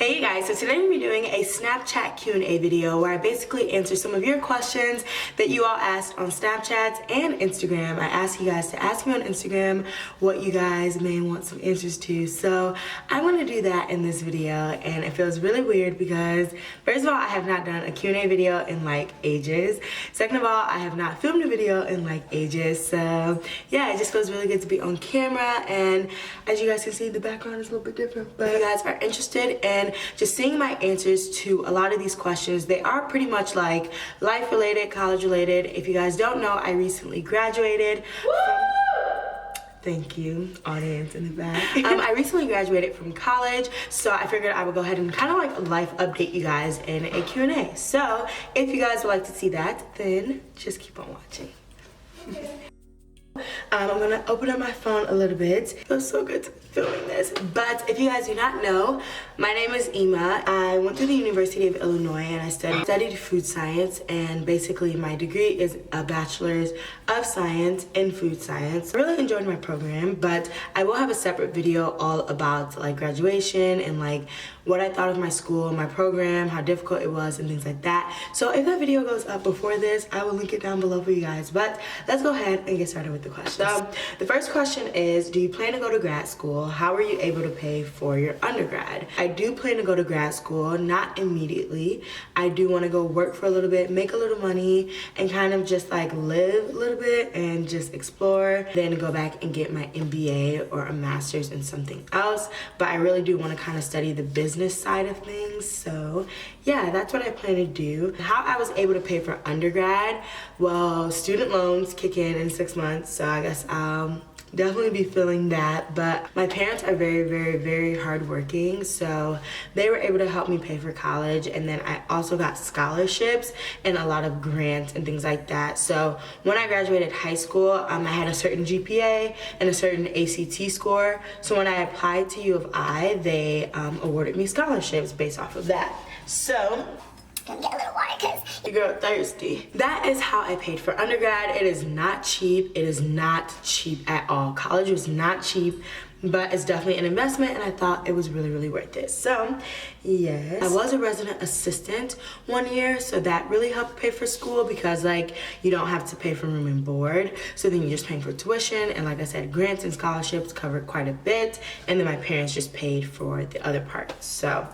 Hey you guys, so today I'm going to be doing a Snapchat Q&A video where I basically answer some of your questions that you all asked on Snapchat and Instagram. I asked you guys to ask me on Instagram what you guys may want some answers to. So I'm going to do that in this video, and it feels really weird because first of all, I have not done a Q&A video in like ages. Second of all, I have not filmed a video in like ages. So yeah, it just feels really good to be on camera, and as you guys can see, the background is a little bit different. But if you guys are interested in just seeing my answers to a lot of these questions, they are pretty much like life related, college related. If you guys don't know, I recently graduated. Thank you, audience in the back. I recently graduated from college, so I figured I would go ahead and kind of like life update you guys in a Q&A. So if you guys would like to see that, then just keep on watching. I'm gonna open up my phone a little bit. It feels so good to be filming this. But if you guys do not know, my name is Ima. I went to the University of Illinois and I studied food science, and basically my degree is a bachelor's of science in food science. I really enjoyed my program, but I will have a separate video all about like graduation and like what I thought of my school, my program, how difficult it was, and things like that. So if that video goes up before this, I will link it down below for you guys. But let's go ahead and get started with the questions. So the first question is, do you plan to go to grad school? How are you able to pay for your undergrad? I do plan to go to grad school, not immediately. I do want to go work for a little bit, make a little money, and kind of just like live a little bit and just explore, then go back and get my MBA or a master's in something else. But I really do want to kind of study the business side of things. So yeah, that's what I plan to do. How I was able to pay for undergrad, well, student loans kick in 6 months, so I guess I'll definitely be feeling that. But my parents are very hardworking, so they were able to help me pay for college, and then I also got scholarships and a lot of grants and things like that. So when I graduated high school, I had a certain GPA and a certain ACT score, so when I applied to U of I, they awarded me scholarships based off of that. So gonna get a little water because your girl thirsty. That is how I paid for undergrad. It is not cheap. It is not cheap at all. College was not cheap, but it's definitely an investment, and I thought it was really worth it. So yes, I was a resident assistant 1 year, so that really helped pay for school because like you don't have to pay for room and board, so then you're just paying for tuition, and like I said, grants and scholarships covered quite a bit, and then my parents just paid for the other parts. So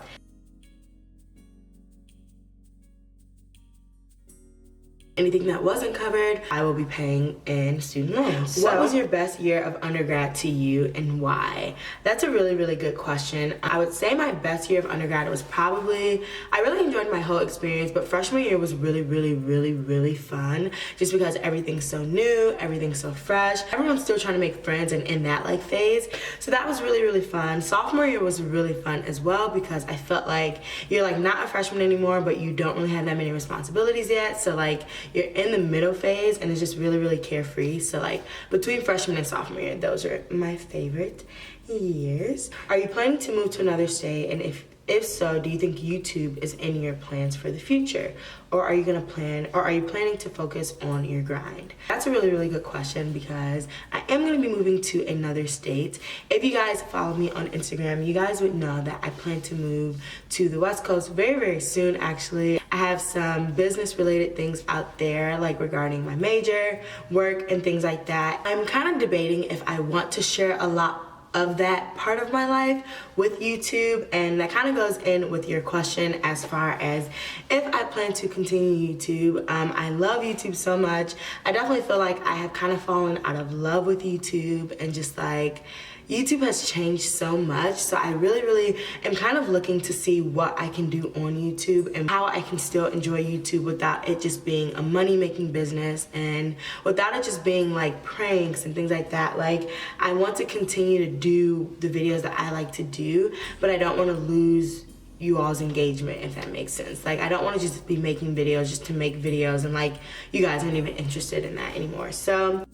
anything that wasn't covered, I will be paying in student loans. So, what was your best year of undergrad to you and why? That's a really good question. I would say my best year of undergrad was probably, I really enjoyed my whole experience, but freshman year was really fun just because everything's so new, everything's so fresh. Everyone's still trying to make friends and in that like phase. So that was really fun. Sophomore year was really fun as well because I felt like you're like not a freshman anymore, but you don't really have that many responsibilities yet. So like you're in the middle phase and it's just really carefree. So like between freshman and sophomore year, those are my favorite years. Are you planning to move to another state? And if so, do you think YouTube is in your plans for the future? Or are you planning to focus on your grind? That's a really good question because I am gonna be moving to another state. If you guys follow me on Instagram, you guys would know that I plan to move to the West Coast very soon actually. I have some business related things out there like regarding my major, work, and things like that. I'm kind of debating if I want to share a lot of that part of my life with YouTube, and that kind of goes in with your question as far as if I plan to continue YouTube. I love YouTube so much. I definitely feel like I have kind of fallen out of love with YouTube, and just like YouTube has changed so much, so I really am kind of looking to see what I can do on YouTube and how I can still enjoy YouTube without it just being a money-making business and without it just being like pranks and things like that. Like, I want to continue to do the videos that I like to do, but I don't want to lose you all's engagement, if that makes sense. Like, I don't want to just be making videos just to make videos and like you guys aren't even interested in that anymore. So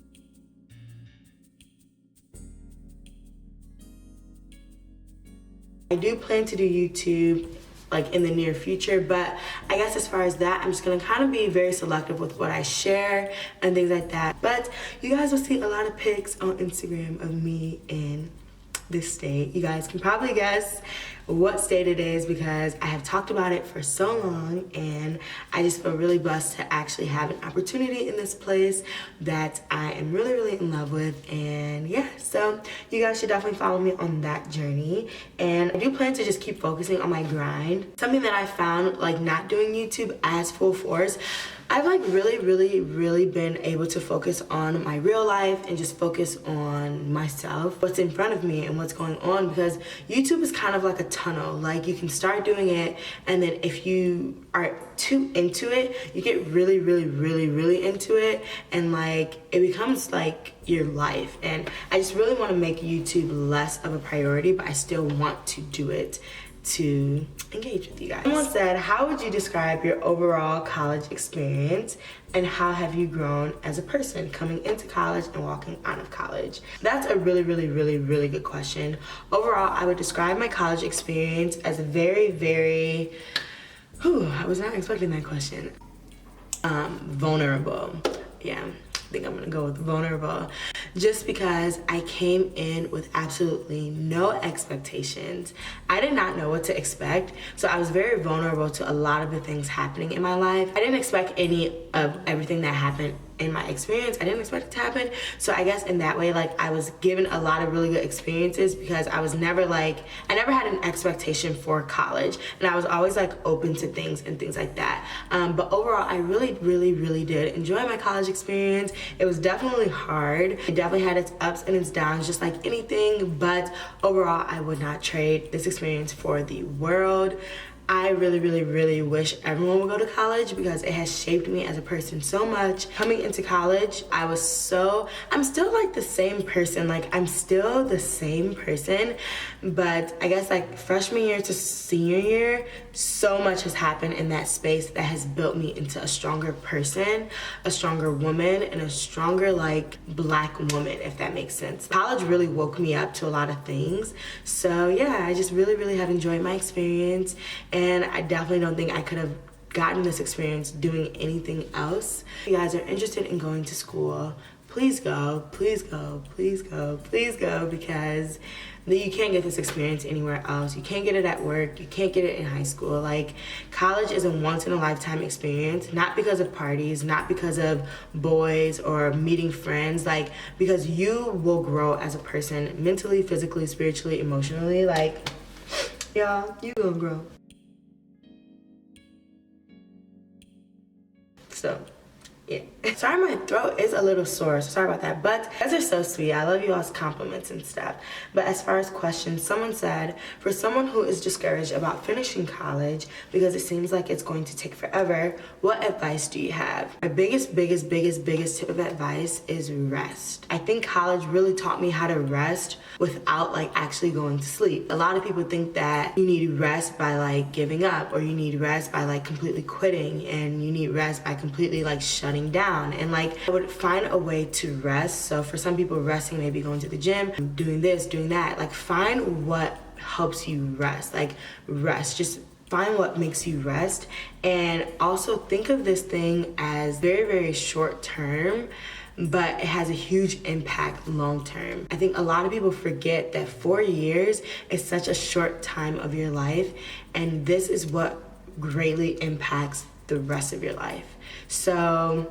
I do plan to do YouTube like in the near future, but I guess as far as that, I'm just gonna kind of be very selective with what I share and things like that. But you guys will see a lot of pics on Instagram of me in this state. You guys can probably guess what state it is because I have talked about it for so long, and I just feel really blessed to actually have an opportunity in this place that I am really, really in love with. And yeah, so you guys should definitely follow me on that journey. And I do plan to just keep focusing on my grind. Something that I found, like, not doing YouTube as full force, I've like really been able to focus on my real life and just focus on myself, what's in front of me and what's going on, because YouTube is kind of like a tunnel. Like, you can start doing it, and then if you are too into it, you get really into it, and like it becomes like your life. And I just really want to make YouTube less of a priority, but I still want to do it to engage with you guys. Someone said, how would you describe your overall college experience, and how have you grown as a person coming into college and walking out of college? That's a really good question. Overall, I would describe my college experience as very, I was not expecting that question. Vulnerable. Yeah, I think I'm gonna go with vulnerable. Just because I came in with absolutely no expectations. I did not know what to expect, so I was very vulnerable to a lot of the things happening in my life. I didn't expect any of everything that happened in my experience. I didn't expect it to happen. So I guess in that way, like, I was given a lot of really good experiences because I was never like, I never had an expectation for college, and I was always like open to things and things like that. But overall, I really did enjoy my college experience. It was definitely hard. It definitely had its ups and its downs, just like anything, but overall, I would not trade this experience for the world. I really wish everyone would go to college because it has shaped me as a person so much. Coming into college, I'm still like the same person. Like, I'm still the same person, but I guess like freshman year to senior year, so much has happened in that space that has built me into a stronger person, a stronger woman, and a stronger like black woman, if that makes sense. College really woke me up to a lot of things. So yeah, I just really have enjoyed my experience. And I definitely don't think I could have gotten this experience doing anything else. If you guys are interested in going to school, please go, because you can't get this experience anywhere else. You can't get it at work. You can't get it in high school. Like, college is a once-in-a-lifetime experience, not because of parties, not because of boys or meeting friends, like, because you will grow as a person mentally, physically, spiritually, emotionally. Like, y'all, you will grow. So, yeah. Sorry, my throat is a little sore, so sorry about that. But you guys are so sweet. I love you all's compliments and stuff. But as far as questions, someone said, for someone who is discouraged about finishing college because it seems like it's going to take forever, what advice do you have? My biggest tip of advice is rest. I think college really taught me how to rest without like actually going to sleep. A lot of people think that you need rest by like giving up, or you need rest by like completely quitting, and you need rest by completely like shutting down. And like, I would find a way to rest. So for some people, resting may be going to the gym, doing this, doing that. Like, find what helps you rest. Like, rest. Just find what makes you rest. And also think of this thing as very short term, but it has a huge impact long term. I think a lot of people forget that 4 years is such a short time of your life, and this is what greatly impacts the rest of your life. So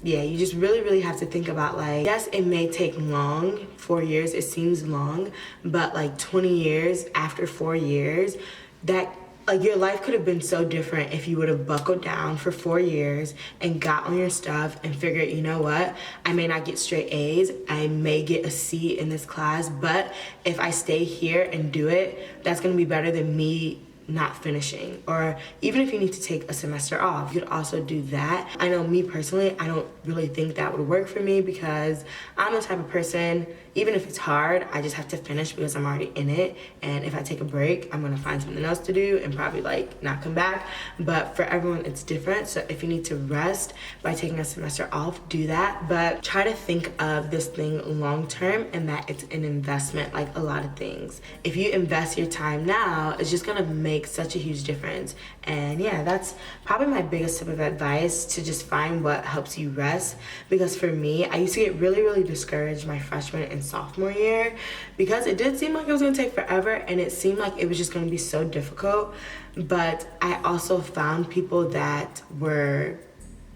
yeah, you just really have to think about, like, yes, it may take long. 4 years, it seems long, but like 20 years after 4 years, that like your life could have been so different if you would have buckled down for 4 years and got on your stuff and figured, you know what, I may not get straight A's, I may get a C in this class, but if I stay here and do it, that's gonna be better than me not finishing. Or even if you need to take a semester off, you could also do that. I know me personally, I don't really think that would work for me because I'm the type of person, even if it's hard, I just have to finish because I'm already in it. And if I take a break, I'm gonna find something else to do and probably like not come back. But for everyone, it's different. So if you need to rest by taking a semester off, do that. But try to think of this thing long term and that it's an investment, like a lot of things. If you invest your time now, it's just gonna make make such a huge difference. And yeah, that's probably my biggest tip of advice, to just find what helps you rest. Because for me, I used to get really discouraged my freshman and sophomore year, because it did seem like it was gonna take forever, and it seemed like it was just gonna be so difficult. But I also found people that were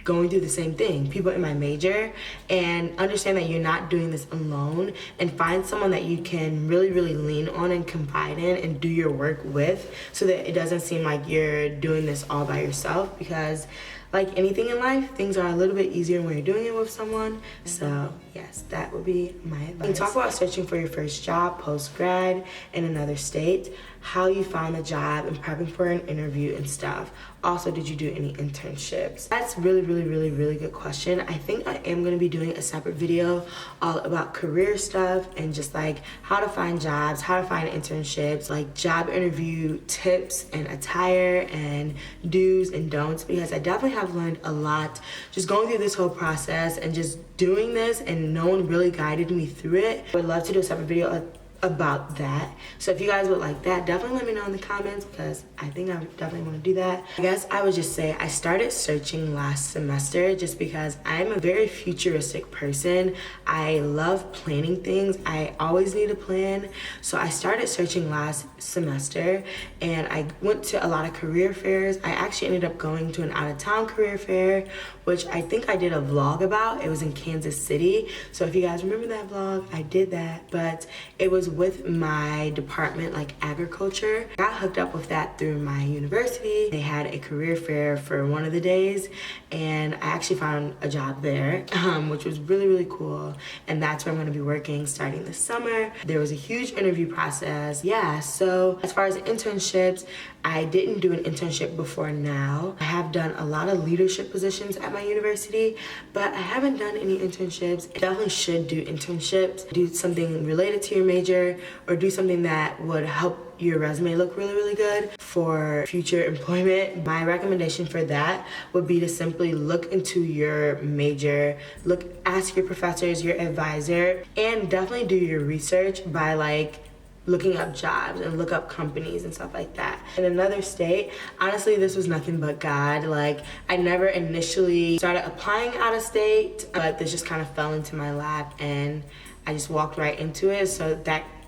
going through the same thing, people in my major, and understand that you're not doing this alone, and find someone that you can really lean on and confide in and do your work with, so that it doesn't seem like you're doing this all by yourself. Because like anything in life, things are a little bit easier when you're doing it with someone. So yes, that would be my advice. We talk about searching for your first job post-grad in another state, how you found the job, and prepping for an interview and stuff. Also, did you do any internships? That's really good question. I think I am gonna be doing a separate video all about career stuff, and just like how to find jobs, how to find internships, like job interview tips and attire and do's and don'ts, because I definitely have learned a lot just going through this whole process and just doing this, and no one really guided me through it. I would love to do a separate video about that. So if you guys would like that, definitely let me know in the comments, because I think I definitely want to do that. I guess I would just say I started searching last semester, just because I'm a very futuristic person. I love planning things. I always need a plan. So I started searching last semester, and I went to a lot of career fairs. I actually ended up going to an out-of-town career fair, which I think I did a vlog about. It was in Kansas City. So if you guys remember that vlog, I did that. But it was with my department, like agriculture. I got hooked up with that through my university. They had a career fair for one of the days, and I actually found a job there, which was really cool. And that's where I'm gonna be working starting this summer. There was a huge interview process. Yeah, so as far as internships, I didn't do an internship before now. I have done a lot of leadership positions at my university, but I haven't done any internships. I definitely should do internships. Do something related to your major, or do something that would help your resume look really good for future employment. My recommendation for that would be to simply look into your major, ask your professors, your advisor, and definitely do your research by like looking up jobs and look up companies and stuff like that. In another state, honestly, this was nothing but God. Like, I never initially started applying out of state, but this just kind of fell into my lap, and I just walked right into it. So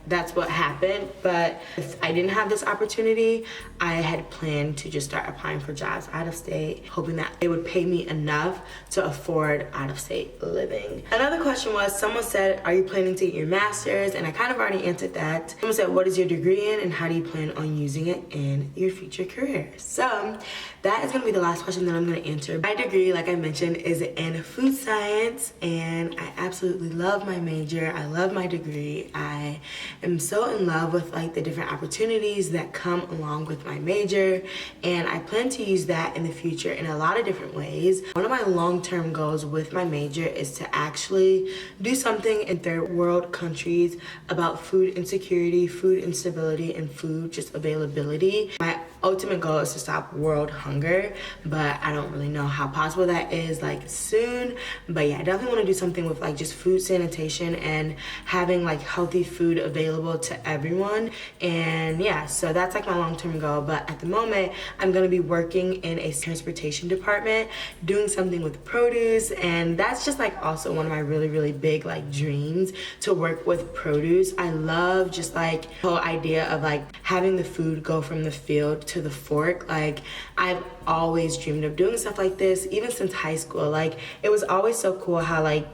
that's what happened. But if I didn't have this opportunity, I had planned to just start applying for jobs out of state, hoping that it would pay me enough to afford out of state living. Another question was, someone said, are you planning to get your master's? And I kind of already answered that. Someone said, what is your degree in, and how do you plan on using it in your future career? So that is gonna be the last question that I'm gonna answer. My degree, like I mentioned, is in food science, and I absolutely love my major. I love my degree. I am so in love with like the different opportunities that come along with my major, and I plan to use that in the future in a lot of different ways. One of my long-term goals with my major is to actually do something in third world countries about food insecurity, food instability, and food just availability. My ultimate goal is to stop world hunger, but I don't really know how possible that is like soon. But yeah, I definitely want to do something with like just food sanitation and having like healthy food available to everyone. And yeah, so that's like my long-term goal. But at the moment, I'm going to be working in a transportation department, doing something with produce, and that's just like also one of my really big like dreams, to work with produce. I love just like the whole idea of like having the food go from the field to the fork. Like, I've always dreamed of doing stuff like this, even since high school. Like, it was always so cool how like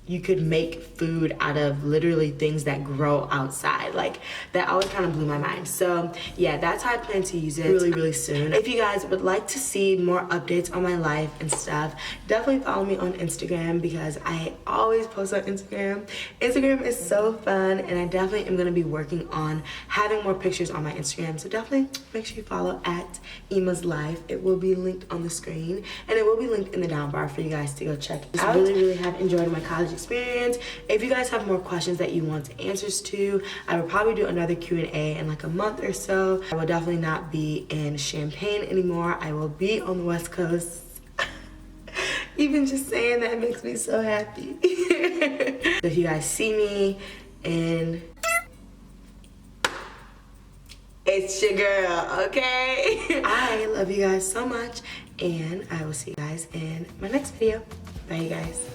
you could make food out of literally things that grow outside. Like, that always kind of blew my mind. So yeah, that's how I plan to use it really soon. If you guys would like to see more updates on my life and stuff, definitely follow me on Instagram, because I always post on Instagram. Instagram is so fun, and I definitely am gonna be working on having more pictures on my Instagram. So definitely make sure you follow at Ima's Life. It will be linked on the screen, and it will be linked in the down bar for you guys to go check out. I really have enjoyed my college experience. If you guys have more questions that you want answers to, I will probably do another Q&A in like a month or so. I will definitely not be in Champaign anymore. I will be on the West Coast. Even just saying that makes me so happy. So if you guys see me in it's your girl, okay? I love you guys so much, and I will see you guys in my next video. Bye, you guys.